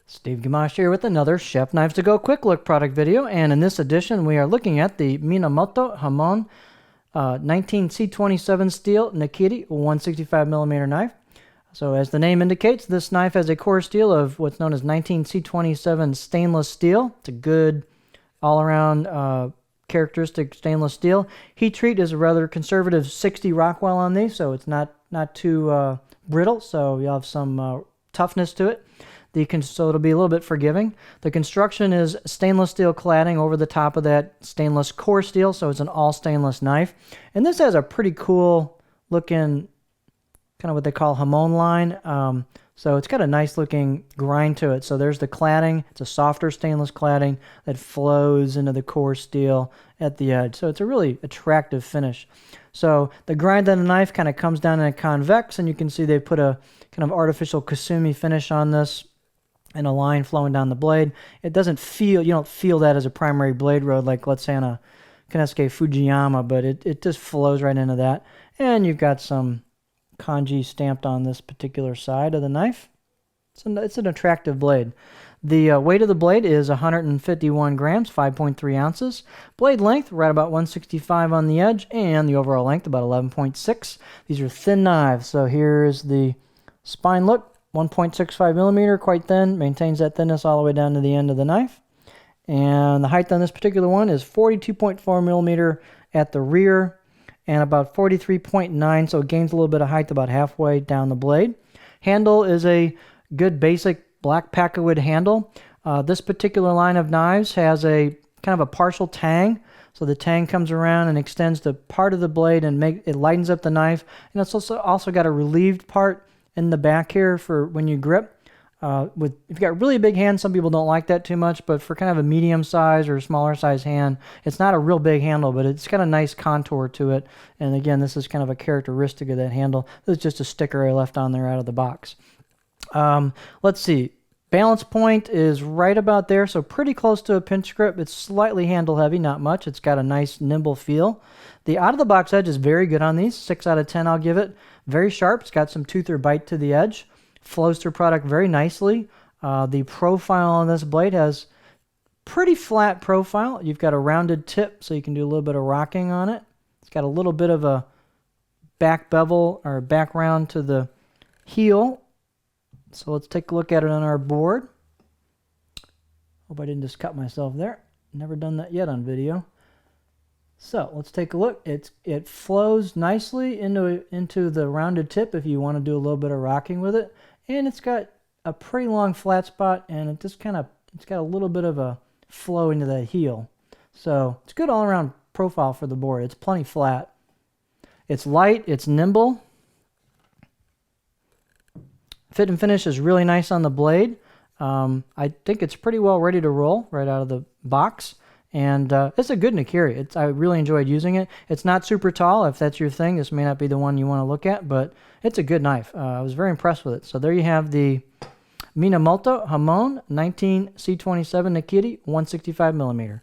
Steve Gamache here with another Chef Knives to Go quick look product video, and in this edition we are looking at the Minamoto Hamon 19C27 steel Nakiri 165mm knife. So as the name indicates, this knife has a core steel of what's known as 19C27 stainless steel. It's a good all-around characteristic stainless steel. Heat treat is a rather conservative 60 Rockwell on these, so it's not too brittle, so you have some toughness to it. So it'll be a little bit forgiving. The construction is stainless steel cladding over the top of that stainless core steel, so it's an all stainless knife. And this has a pretty cool looking, kind of what they call Hamon line. So it's got a nice looking grind to it. So there's the cladding. It's a softer stainless cladding that flows into the core steel at the edge. So it's a really attractive finish. So the grind on the knife kind of comes down in a convex, and you can see they put a kind of artificial kasumi finish on this, and a line flowing down the blade. It doesn't feel, you don't feel that as a primary blade road like, let's say, on a Konesuke Fujiyama, but it just flows right into that. And you've got some kanji stamped on this particular side of the knife. It's an attractive blade. The weight of the blade is 151 grams, 5.3 ounces. Blade length, right about 165 on the edge, and the overall length, about 11.6. These are thin knives, so here's the spine look. 1.65 millimeter, quite thin, maintains that thinness all the way down to the end of the knife. And the height on this particular one is 42.4 millimeter at the rear and about 43.9, so it gains a little bit of height about halfway down the blade. Handle is a good basic black packerwood handle. This particular line of knives has a kind of a partial tang. So the tang comes around and extends to part of the blade and it lightens up the knife. And it's also got a relieved part in the back here for when you grip. If you've got really big hands, some people don't like that too much, but for kind of a medium size or smaller size hand, it's not a real big handle, but it's got a nice contour to it. And again, this is kind of a characteristic of that handle. This is just a sticker I left on there out of the box. Let's see. Balance point is right about there, so pretty close to a pinch grip. It's slightly handle heavy, not much. It's got a nice nimble feel. The out-of-the-box edge is very good on these. 6 out of 10 I'll give it. Very sharp. It's got some tooth or bite to the edge. Flows through product very nicely. The profile on this blade has pretty flat profile. You've got a rounded tip, so you can do a little bit of rocking on it. It's got a little bit of a back bevel or back round to the heel. So let's take a look at it on our board. Hope I didn't just cut myself there. Never done that yet on video. So let's take a look. It flows nicely into the rounded tip if you want to do a little bit of rocking with it. And it's got a pretty long flat spot, and it's got a little bit of a flow into the heel. So it's good all around profile for the board. It's plenty flat. It's light, it's nimble. Fit and finish is really nice on the blade. I think it's pretty well ready to roll right out of the box. And it's a good Nakiri. I really enjoyed using it. It's not super tall. If that's your thing, this may not be the one you want to look at, but it's a good knife. I was very impressed with it. So there you have the Minamoto Hamon 19C27 Nakiri 165mm.